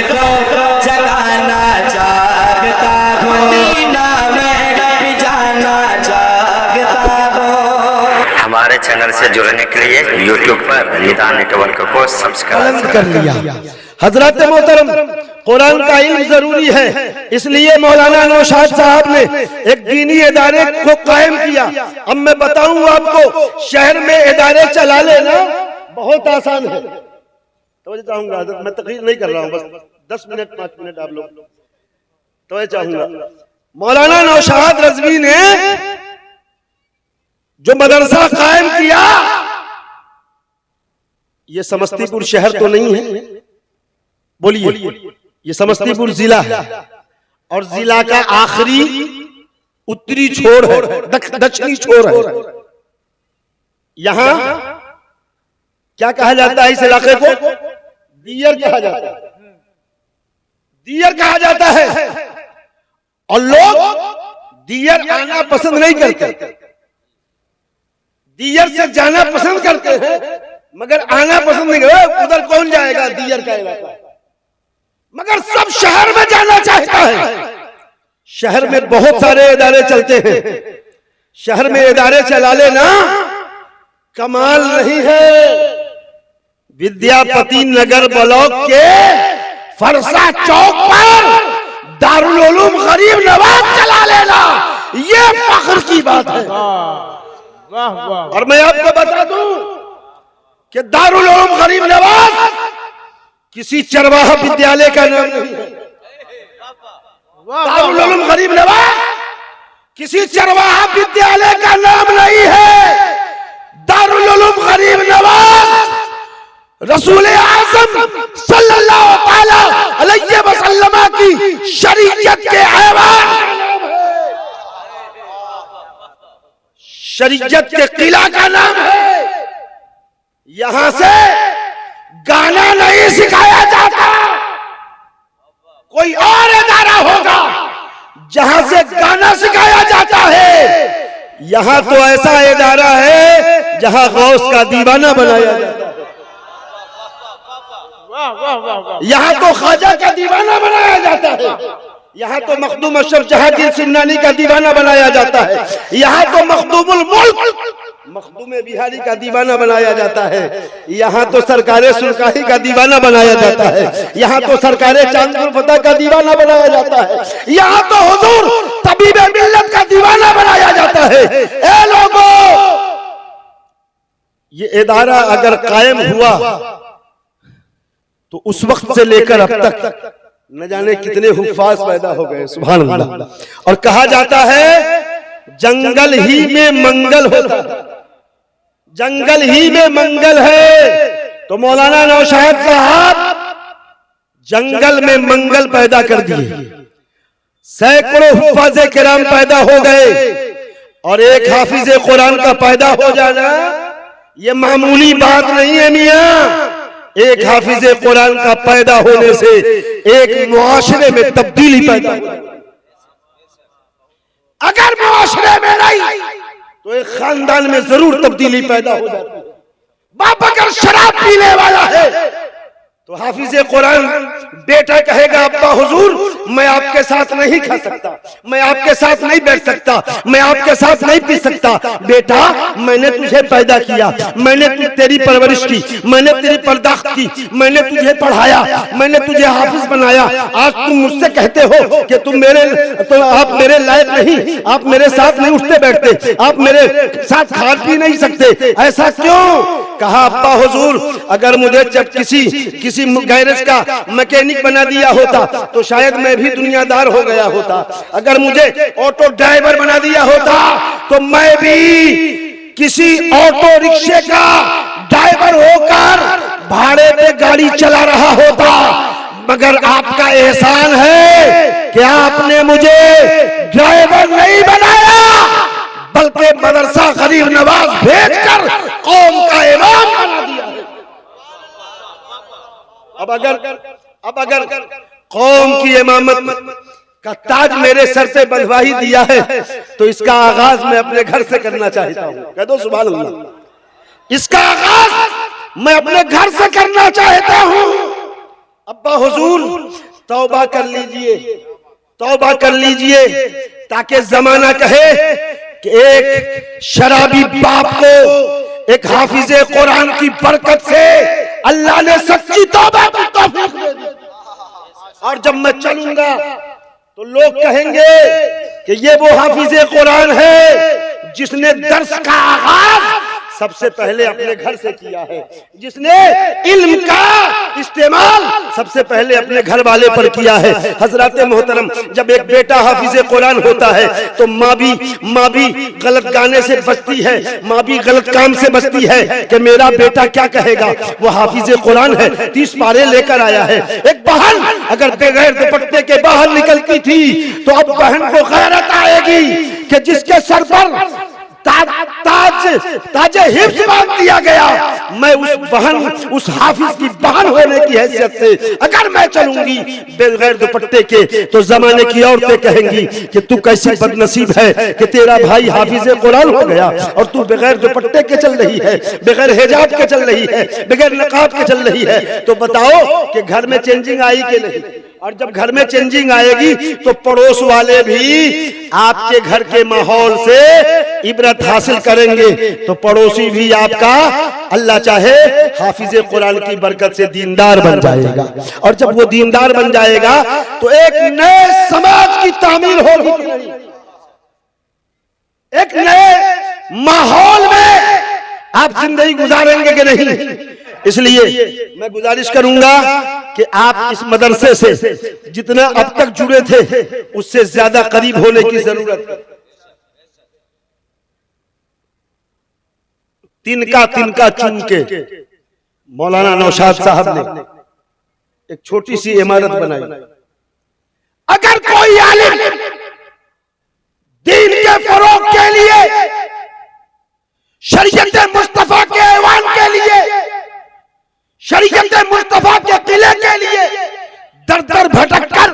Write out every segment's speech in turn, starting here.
को जगाना चाहता हूँ, मदीना में भी जाना चाहता हूँ। हमारे चैनल से जुड़ने के लिए YouTube पर निदान नेटवर्क को सब्सक्राइब कर लिया। हजरत मोहतरम, कुरान का इल्म जरूरी है, इसलिए मौलाना नौशाद साहब ने एक दीनी इदारे को कायम किया। अब मैं बताऊं आपको, शहर में इदारे चला लेना बहुत आसान है। तो चाहूंगा, मैं तकरीर नहीं कर रहा हूं, बस 10 मिनट 5 मिनट आप लोग तो चाहूंगा। मौलाना नौशाद रज़वी ने जो मदरसा कायम किया, ये समस्तीपुर शहर तो नहीं है, बोलिए, ये समस्तीपुर जिला है और जिला का आखिरी उत्तरी छोर है, दक्षिणी छोर है। यहां क्या कहा जाता है इस इलाके को? दियर कहा जाता है, दियर कहा जाता है। और लोग दियर आना पसंद नहीं करते, दियर से जाना पसंद करते हैं, मगर आना पसंद नहीं करते। उधर कौन जाएगा, दियर का इलाका, मगर सब शहर में जाना चाहता है। शहर में बहुत सारे इदारे चलते हैं, शहर में इदारे चला लेना कमाल नहीं है। विद्यापति नगर ब्लॉक के फरसा चौक पर दारुल उलूम गरीब नवाज चला लेना, ये फख्र की बात है। और मैं आपको बता दूं कि दारुल उलूम गरीब नवाज किसी चरवाहा विद्यालय का नाम नहीं है। दारुल उलूम गरीब नवाज किसी चरवाहा विद्यालय का नाम नहीं है। दारुल उलूम गरीब नवाज रसूल आज़म सल्लल्लाहु अलैहि वसल्लम की शरीयत के ऐवान, शरीयत के किला का नाम है। यहां से गाना नहीं सिखाया जाता। कोई और इदारा होगा जहां से गाना सिखाया जाता है। यहां तो ऐसा इदारा है जहां गौस का दीवाना बनाया जाता है। यहाँ तो ख्वाजा का दीवाना बनाया जाता है, यहाँ तो मखदूम अशरफ जहांगीर सिन्नानी का दीवाना बनाया जाता है, यहाँ तो मखदूमुल मुल्क मखदूम बिहारी का दीवाना बनाया जाता है, यहाँ तो सरकारे सुरकाही का दीवाना बनाया जाता है, यहाँ तो सरकारे चांदपुर फतह का दीवाना बनाया जाता है, यहाँ तो हुजूर तबीबे मिल्लत का दीवाना बनाया जाता है। ए लोगों, ये इदारा अगर कायम हुआ तो उस वक्त से लेकर अब तक न जाने कितने हुफ्फाज पैदा हो गए, सुभान अल्लाह। और कहा जाता है जंगल ही में मंगल होता है, जंगल ही में मंगल है। तो मौलाना नौशाद साहब जंगल में मंगल पैदा कर दिए, सैकड़ों हुफ्फाज़े किराम पैदा हो गए, और एक हाफिज़े कुरान का पैदा हो जाना ये मामूली बात नहीं है मियां। एक हाफिज़े कुरान का पैदा होने से एक मुआशरे में तब्दीली पैदा हो। अगर मुआशरे में नहीं तो एक खानदान में जरूर तब्दीली पैदा हो जाती है। बाप अगर शराब पीने वाला है तो हाफिज़े कुरान बेटा कहेगा अब्बा हुजूर मैं आपके साथ नहीं खा सकता, मैं आपके साथ नहीं बैठ सकता, मैं आपके साथ नहीं पी सकता। बेटा मैंने तुझे पैदा किया, मैंने तेरी परवरिश की, मैंने तेरी पर्दाख्त की, मैंने तुझे पढ़ाया, मैंने तुझे हाफिज बनाया। आज तुम मुझसे कहते हो कि तुम आप मेरे लायक नहीं, आप मेरे साथ नहीं उठते बैठते, आप मेरे साथ खा पी नहीं सकते, ऐसा क्यों? कहा अब्बा हुजूर अगर मुझे जब किसी गैरेज का मैकेनिक बना दिया होता तो शायद मैं भी दुनियादार हो गया होता। अगर मुझे ऑटो ड्राइवर बना दिया होता तो मैं भी किसी ऑटो रिक्शे का ड्राइवर होकर भाड़े पे गाड़ी चला रहा होता। मगर आपका एहसान है कि आपने मुझे ड्राइवर नहीं बनाया बल्कि मदरसा गरीब नवाज भेजकर कौम का इमाम बना दिया है। अब अगर कौम की इमामत का ताज मेरे सर पे बंधवा ही दिया है तो इसका आगाज मैं अपने घर से करना चाहता हूँ। कह दो सुभान अल्लाह। इसका आगाज मैं अपने घर से करना चाहता हूँ। अब्बा हुजूर तौबा कर लीजिए, तौबा कर लीजिए, ताकि जमाना कहे कि एक शराबी बाप को एक हाफिजे कुरान की बरकत से अल्लाह ने सच्ची तौबा की तौफीक दे दी। और जब मैं चलूंगा तो लोग कहेंगे कि ये वो हाफिजे कुरान है जिसने दर्स का आगाज सबसे पहले अपने घर से किया है, जिसने इल्म का इस्तेमाल सबसे पहले अपने घर वाले पर किया है। हजरत मोहतरम, जब एक बेटा हाफिज़े कुरान होता है तो माँ भी गलत गाने से बचती है, माँ भी गलत काम से बचती है कि मेरा बेटा क्या कहेगा, वो हाफिज़े कुरान है, 30 पारे लेकर आया है। एक बहन अगर बगैर दुपट्टे के बाहर निकलती थी तो अब बहन को गैरत आएगी कि जिसके सर पर ताज हिफ्ज बांध दिया गया, मैं उस बहन, उस हाफिज की बहन होने की हैसियत से अगर मैं चलूंगी बगैर दुपट्टे के तो जमाने की औरतें कहेंगी कि तू कैसी बदनसीब है कि तेरा भाई हाफिज कुरान हो गया और तू बगैर दुपट्टे के चल रही है, बगैर हिजाब के चल रही है, बगैर नकाब के चल रही है। तो बताओ कि घर में चेंजिंग आई कि नहीं? और जब घर में चेंजिंग आएगी तो पड़ोस वाले भी आपके घर के माहौल से इबरत हासिल करेंगे, तो पड़ोसी भी आपका अल्लाह चाहे हाफिज़े कुरान की बरकत से दीनदार बन जाएगा। और जब वो दीनदार बन जाएगा तो एक नए समाज की तामीर होगी, एक नए माहौल में आप जिंदगी गुजारेंगे कि नहीं। इसलिए मैं गुजारिश करूंगा कि आप इस मदरसे से जितना अब तक जुड़े थे उससे ज्यादा करीब होने की जरूरत है। तिनका चुन के मौलाना नौशाद साहब ने एक छोटी सी इमारत बनाई। अगर कोई आलिम दीन के फरोग के लिए, शरीयत मुस्तफा के ऐवान के लिए, शरीयत मुस्तफा के किले के लिए दर दर भटक कर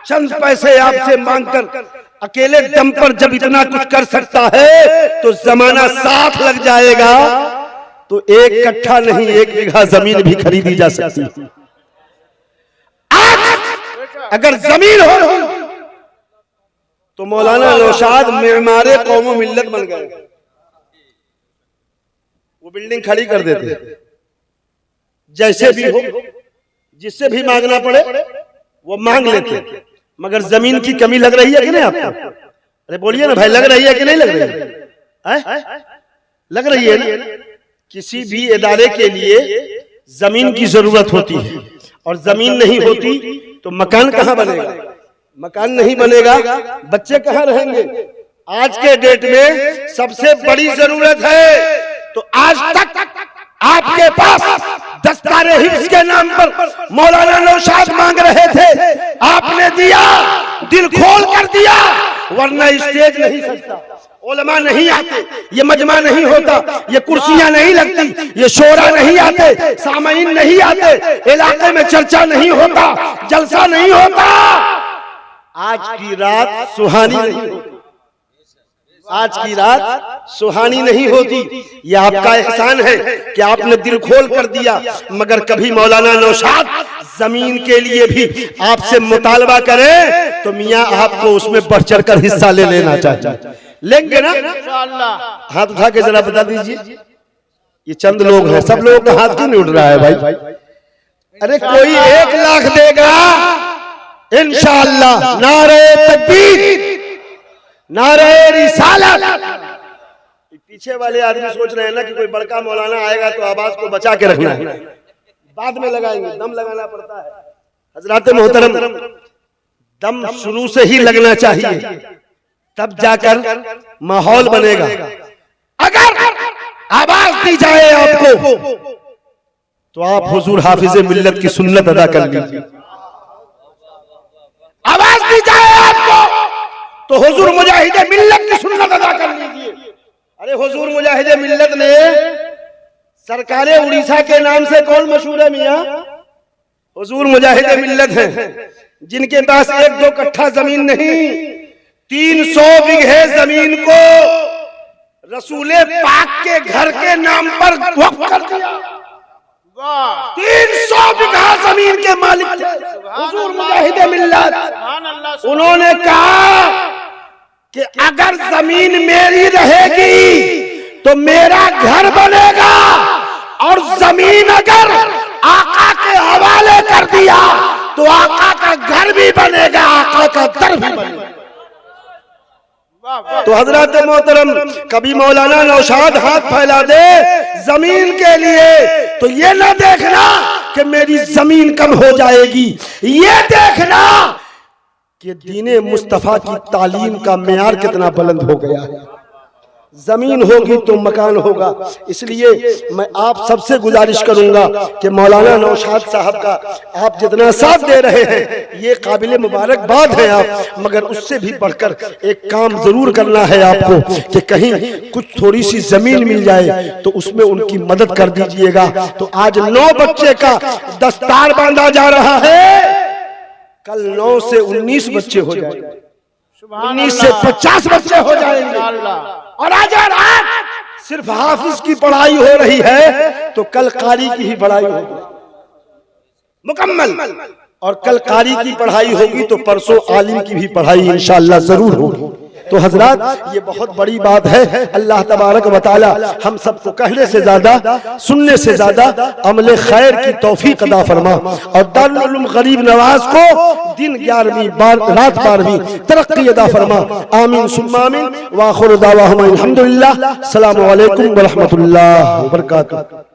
चंद पैसे आपसे मांगकर अकेले दम पर जब इतना कुछ कर सकता है तो जमाना साथ लग जाएगा तो एक कट्ठा नहीं 1 बीघा जमीन भी खरीदी जा सकती है। आज अगर जमीन हो तो मौलाना नौशाद मेमारे कौम मिल्लत बन गए, वो बिल्डिंग खड़ी कर देते, जैसे भी हो, जिससे भी मांगना पड़े वो मांग लेते। मगर जमीन की कमी लग रही है कि नहीं आपको? अरे बोलिए ना भाई, लग रही है कि नहीं लग रही है? लग रही है ना। किसी भी इदारे के लिए जमीन की जरूरत होती है और जमीन नहीं होती तो मकान कहां बनेगा? मकान नहीं बनेगा, बच्चे कहां रहेंगे? आज के डेट में सबसे बड़ी जरूरत है। तो आज तक आपके पास दस्तारे हिफ्ज के नाम पर मौलाना नौशाद मांग रहे थे, आपने दिया, दिल खोल कर दिया, वरना स्टेज नहीं सजता, उलमा नहीं आते, ये मजमा नहीं होता, ये कुर्सियां नहीं लगती, ये शोरा नहीं आते, सामाइन नहीं आते, इलाके में चर्चा नहीं होता, जलसा नहीं होता। आज की रात सुहानी नहीं होती, आज की रात सुहानी नहीं होती। ये आपका एहसान है कि आपने दिल खोल कर दिया। मगर कभी मौलाना नौशाद जमीन के लिए भी आपसे मुतालबा करें तो मियां आपको उसमें बढ़ चढ़ कर हिस्सा ले लेना चाहिए। लेंगे ना? हाथ उठा के जरा बता दीजिए। ये चंद लोग हैं, सब लोगों का हाथ क्यों नहीं उठ रहा है भाई? अरे कोई 1 लाख देगा इंशाअल्लाह। नारे तकबीर, नारे रिसालत। पीछे वाले आदमी सोच रहे हैं ना कि कोई बड़का मौलाना आएगा तो आवाज को बचा के रखना है, बाद में लगाएंगे, दम लगाना पड़ता है। हजरात मोहतरम, दम शुरू से ही लगना चाहिए, तब जाकर माहौल बनेगा। अगर आवाज दी जाए आपको तो आप हुजूर हाफिज़े मिल्लत की सुन्नत अदा कर लीजिए। आवाज दी जाए आपको तो हुजूर मुजाहिदे मिल्लत की सुन्नत अदा कर लीजिए। अरे हुजूर मुजाहिदे मिल्लत ने सरकारे उड़ीसा के नाम से कौन मशहूर है मियां? हुजूर मुजाहिदे मिल्लत हैं, जिनके पास 1-2 कट्ठा जमीन नहीं, 300 बीघे जमीन को रसूले पाक के घर के नाम पर वक्फ कर दिया। 300 बीघा जमीन के मालिक थे हुजूर मुजाहिद मिल्लत। उन्होंने कहा कि अगर जमीन मेरी रहेगी तो मेरा घर बनेगा, और जमीन अगर आका के हवाले कर दिया तो आका का घर भी बनेगा, आका का दर भी बनेगा। तो हजरत मोहतरम कभी मौलाना नौशाद हाथ फैला दे जमीन के लिए, तो ये ना देखना कि मेरी जमीन कम हो जाएगी, ये देखना कि दीने मुस्तफा की तालीम का मेयार कितना बुलंद हो गया है। जमीन होगी तो मकान होगा। इसलिए मैं आप सबसे गुजारिश करूंगा कि मौलाना नौशाद साहब का आप जितना साथ दे रहे हैं ये काबिल मुबारकबाद है आप, मगर उससे भी बढ़कर एक काम जरूर करना है आपको कि कहीं कुछ थोड़ी सी जमीन मिल जाए तो उसमें उनकी मदद कर दीजिएगा। तो आज 9 बच्चे का दस्तार बांधा जा रहा है, कल 9 से 19 बच्चे हो जाएंगे, 19 से 50 बच्चे हो जाएंगे। और आज सिर्फ हाफिज की पढ़ाई हो रही है तो कल कारी की ही पढ़ाई होगी मुकम्मल, और कल कारी की पढ़ाई होगी तो परसों आलिम की भी पढ़ाई इंशाअल्लाह जरूर होगी। तो हजरात ये बहुत बड़ी बात है। अल्लाह तबारक व तआला हम सबको कहने से ज्यादा सुनने से ज्यादा अमले खैर की तौफीक अता फरमा, और दारुल उलूम गरीब नवाज को दिन 11वीं रात 12वीं तरक्की अता फरमा। आमीन सुम्मा आमीन। व आखिरु दावाहुम अल्हम्दुलिल्लाह। अस्सलामु अलैकुम व रहमतुल्लाहि व बरकातुहू।